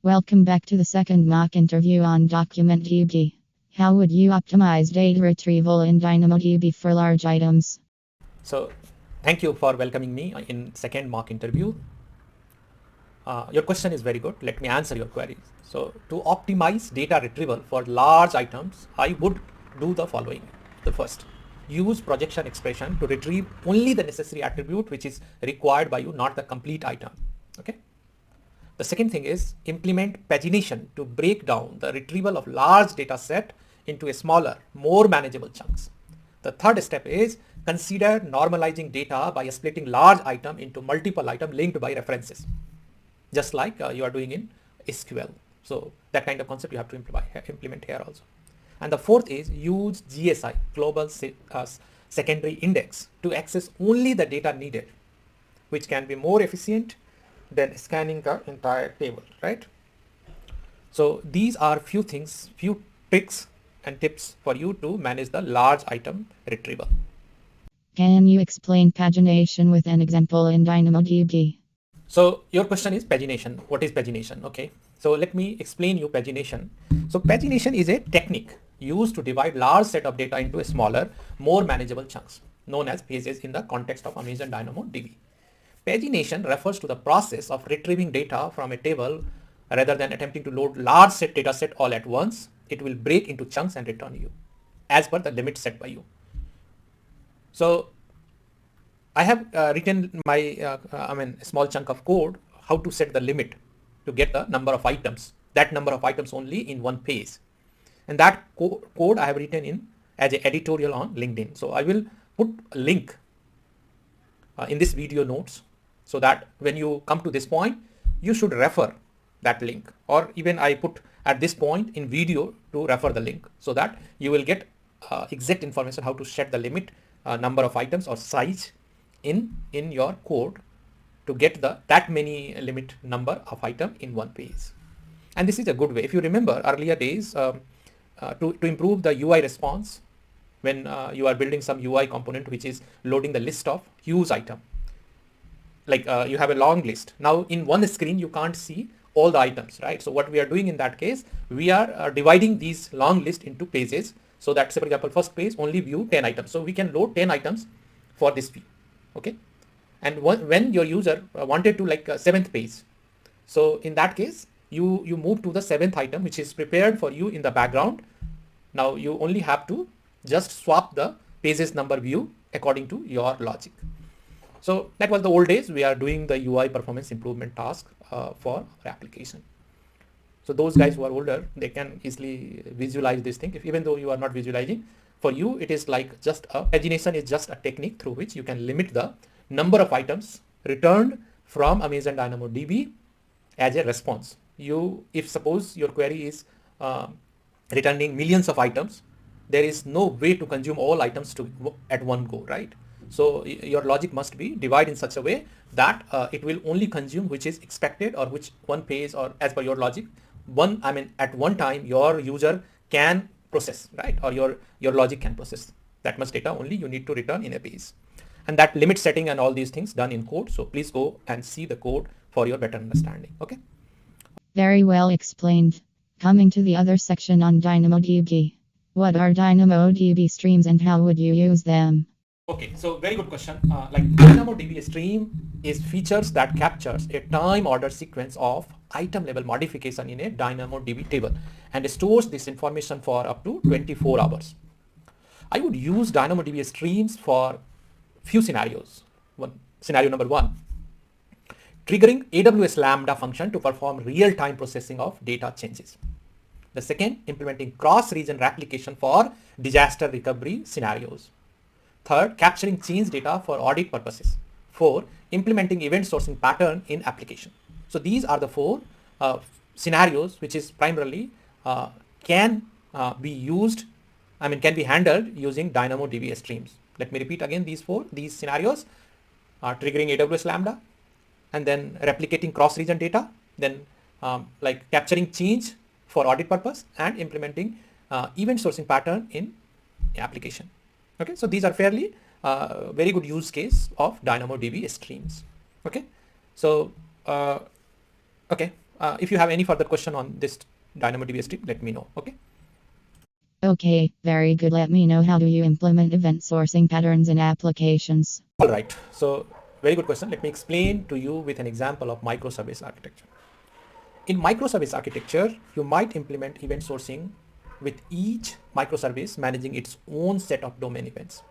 Welcome back to the second mock interview on DocumentDB. How would you optimize data retrieval in DynamoDB for large items? So, thank you for welcoming me in second mock interview. Your question is very good. Let me answer your queries. So, to optimize data retrieval for large items, I would do the following. The first, use projection expression to retrieve only the necessary attribute which is required by you, not the complete item. Okay. The second thing is implement pagination to break down the retrieval of large data set into a smaller, more manageable chunks. The third step is consider normalizing data by splitting large item into multiple item linked by references, just like you are doing in SQL. So that kind of concept you have to implement here also. And the fourth is use GSI, Global Secondary Index, to access only the data needed, which can be more efficient than scanning the entire table, right? So these are few things, few tricks and tips for you to manage the large item retrieval. Can you explain pagination with an example in DynamoDB? So your question is pagination. What is pagination? Okay. So let me explain you pagination. So pagination is a technique used to divide large set of data into a smaller, more manageable chunks, known as pages in the context of Amazon DynamoDB. Pagination refers to the process of retrieving data from a table rather than attempting to load large data set all at once. It will break into chunks and return you as per the limit set by you. So I have written my a small chunk of code how to set the limit to get the number of items, that number of items only in one page. And that code I have written in as an editorial on LinkedIn. So I will put a link in this video notes so that when you come to this point, you should refer that link, or even I put at this point in video to refer the link so that you will get exact information how to set the limit number of items or size in your code to get that many limit number of item in one page. And this is a good way. If you remember earlier days, to improve the UI response when you are building some UI component which is loading the list of use item, like you have a long list. Now in one screen you can't see all the items, right? So what we are doing in that case, we are dividing these long list into pages, so that, say for example, first page only view 10 items, so we can load 10 items for this view. Okay. And when your user wanted to like seventh page, so in that case you move to the seventh item which is prepared for you in the background. Now you only have to just swap the pages number view according to your logic. So that was the old days. We are doing the UI performance improvement task for our application. So those guys who are older, they can easily visualize this thing. Even though you are not visualizing, for you it is like just pagination is just a technique through which you can limit the number of items returned from Amazon DynamoDB as a response. If suppose your query is returning millions of items, there is no way to consume all items at one go, right? So your logic must be divided in such a way that it will only consume which is expected, or which one page, or as per your logic, at one time your user can process, right? Or your logic can process that much data only you need to return in a page. And that limit setting and all these things done in code. So please go and see the code for your better understanding. Okay. Very well explained. Coming to the other section on DynamoDB. What are DynamoDB streams and how would you use them? Okay, so very good question. Like DynamoDB stream is features that captures a time order sequence of item level modification in a DynamoDB table and stores this information for up to 24 hours. I would use DynamoDB streams for few scenarios. Scenario number one, triggering AWS Lambda function to perform real-time processing of data changes. The second, implementing cross-region replication for disaster recovery scenarios. Third, capturing change data for audit purposes. Four, implementing event sourcing pattern in application. So these are the four scenarios which is primarily can be used, can be handled using DynamoDB streams. Let me repeat again these scenarios: triggering AWS Lambda, and then replicating cross-region data, then like capturing change for audit purpose, and implementing event sourcing pattern in application. Okay, so these are fairly very good use case of DynamoDB streams. Okay, so okay, If you have any further question on this DynamoDB stream, let me know. Okay. Okay, very good. Let me know, how do you implement event sourcing patterns in applications? All right. So very good question. Let me explain to you with an example of microservice architecture. In microservice architecture, you might implement event sourcing with each microservice managing its own set of domain events.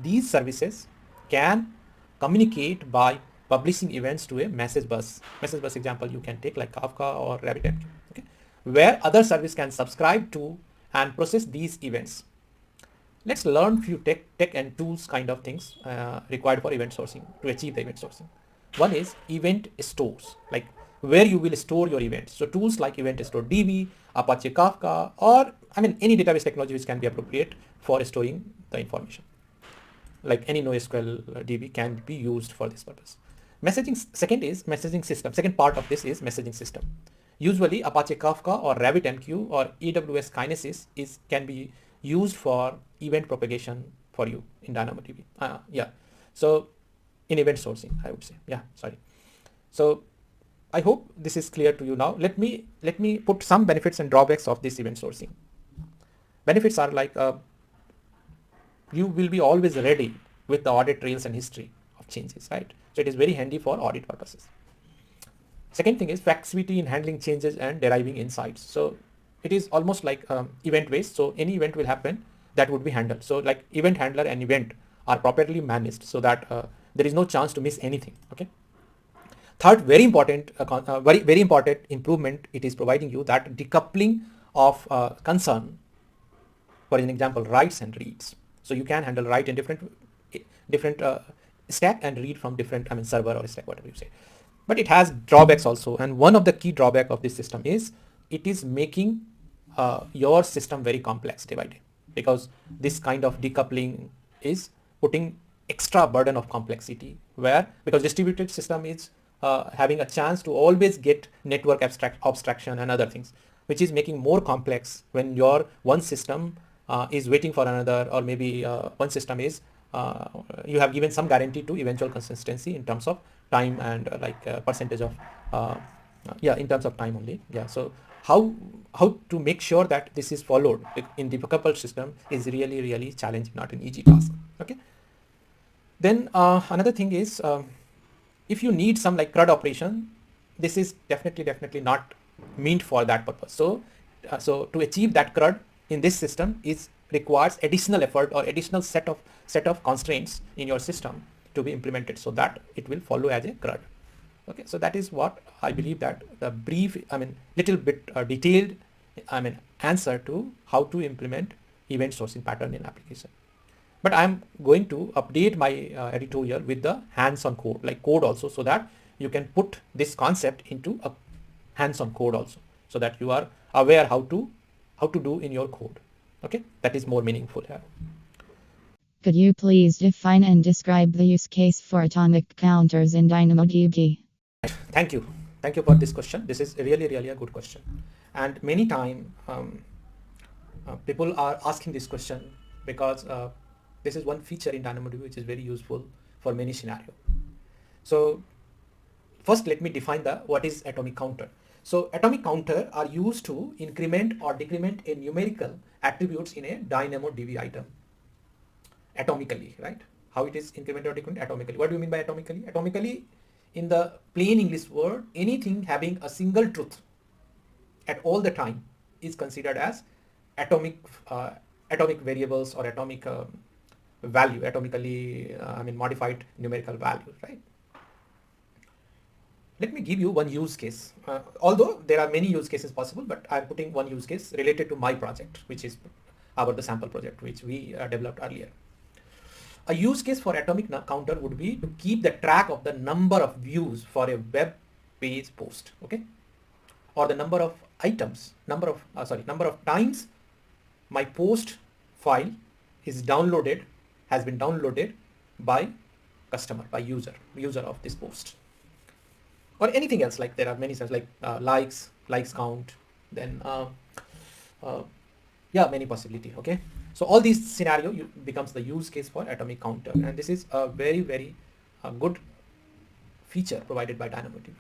These services can communicate by publishing events to a message bus. Message bus example you can take like Kafka or RabbitMQ, okay, where other service can subscribe to and process these events. Let's learn few tech and tools kind of things required for event sourcing to achieve the event sourcing. One is event stores, like where you will store your events. So tools like Event Store DB, Apache Kafka, or any database technology which can be appropriate for storing the information. Like any NoSQL DB can be used for this purpose. Messaging, second is messaging system. Second part of this is messaging system. Usually Apache Kafka or RabbitMQ or AWS Kinesis can be used for event propagation for you in DynamoDB. So in event sourcing, I would say. So I hope this is clear to you now. Let me put some benefits and drawbacks of this event sourcing. Benefits are like you will be always ready with the audit trails and history of changes, right? So it is very handy for audit purposes. Second thing is flexibility in handling changes and deriving insights. So it is almost like event based. So any event will happen that would be handled. So like event handler and event are properly managed so that there is no chance to miss anything. Okay. Third, very important improvement it is providing you, that decoupling of concern. For an example, writes and reads. So you can handle write in different stack and read from different server or stack, whatever you say. But it has drawbacks also, and one of the key drawback of this system is it is making your system very complex day by day, because this kind of decoupling is putting extra burden of complexity, because distributed system is having a chance to always get network abstraction and other things, which is making more complex when your one system is waiting for another, or maybe one system is you have given some guarantee to eventual consistency in terms of time and percentage of in terms of time only. So how to make sure that this is followed in the decoupled system is really challenging, not an easy task. Okay. Then another thing is if you need some like CRUD operation, this is definitely not meant for that purpose. So to achieve that CRUD in this system requires additional effort or additional set of constraints in your system to be implemented so that it will follow as a CRUD. Okay, so that is what I believe, that the brief, little bit detailed, answer to how to implement event sourcing pattern in application. But I'm going to update my editorial with the hands-on code, like code also, so that you can put this concept into a hands-on code also, so that you are aware how to do in your code. Okay, that is more meaningful here. Could you please define and describe the use case for atomic counters in DynamoDB? Thank you for this question. This is really a good question, and many time people are asking this question because this is one feature in DynamoDB which is very useful for many scenarios. So first let me define what is atomic counter. So atomic counter are used to increment or decrement a numerical attributes in a DynamoDB item atomically, right? How it is incremented or decremented? Atomically. What do you mean by atomically? Atomically, in the plain English word, anything having a single truth at all the time is considered as atomic variables or atomic value, atomically modified numerical value, right? Let me give you one use case. Although there are many use cases possible, but I'm putting one use case related to my project, which is the sample project which we developed earlier. A use case for atomic counter would be to keep the track of the number of views for a web page post, okay, or the number of items, number of times my post file has been downloaded by customer, by user of this post, or anything else. Like there are many such, like likes count, then many possibility. Okay, so all these scenario becomes the use case for atomic counter, and this is a very good feature provided by DynamoDB.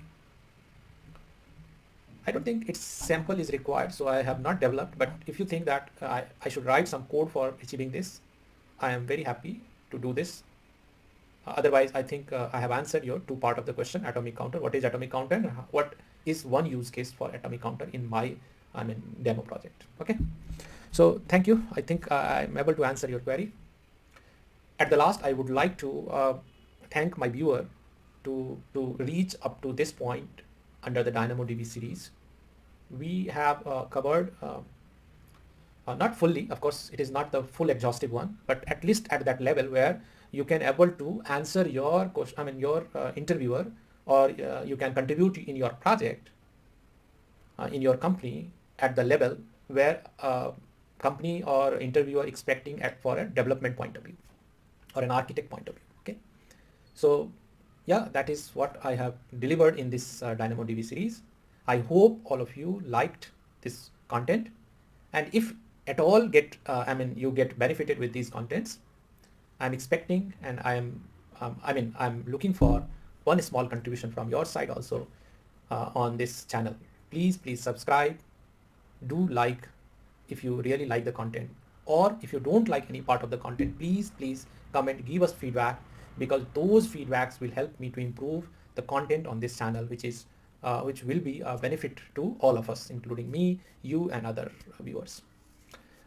I don't think its sample is required, so I have not developed, but if you think that I should write some code for achieving this, I am very happy to do this. Otherwise, I think I have answered your two part of the question, atomic counter. What is atomic counter and what is one use case for atomic counter in my demo project. Okay. So thank you. I think I'm able to answer your query. At the last, I would like to thank my viewer to reach up to this point under the DynamoDB series. We have covered not fully, of course, it is not the full exhaustive one, but at least at that level where you can able to answer your question, your interviewer, or you can contribute in your project, in your company at the level where company or interviewer expecting for a development point of view or an architect point of view. Okay, so yeah, that is what I have delivered in this DynamoDB series. I hope all of you liked this content, and if at all you get benefited with these contents, I'm expecting and I'm looking for one small contribution from your side also on this channel. Please subscribe, do like if you really like the content, or if you don't like any part of the content, please comment, give us feedback, because those feedbacks will help me to improve the content on this channel, which will be a benefit to all of us, including me, you, and other viewers.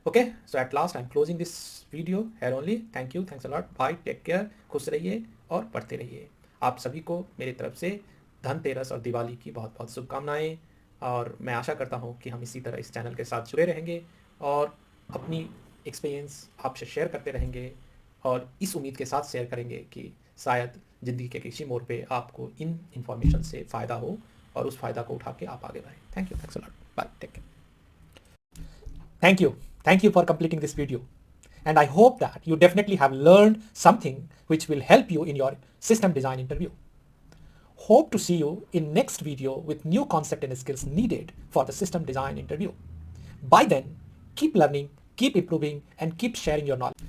Okay, so at last I'm closing this video here only. Thank you, thanks a lot, bye, take care, खुश रहिए और पढ़ते रहिए। आप सभी को मेरी तरफ से धनतेरस और दिवाली की बहुत बहुत शुभकामनाएं, और मैं आशा करता हूं कि हम इसी तरह इस चैनल के साथ जुड़े रहेंगे और अपनी एक्सपीरियंस आपसे शेयर करते रहेंगे, और इस उम्मीद के साथ शेयर करेंगे कि शायद ज़िंदगी के किसी मोड़ पे आपको इन इन्फॉर्मेशन से फ़ायदा हो और उस फ़ायदा को उठा के आप आगे बढ़ें। Thank you, thanks a lot, bye, take care. Thank you for completing this video, and I hope that you definitely have learned something which will help you in your system design interview. Hope to see you in next video with new concept and skills needed for the system design interview. By then, keep learning, keep improving, and keep sharing your knowledge.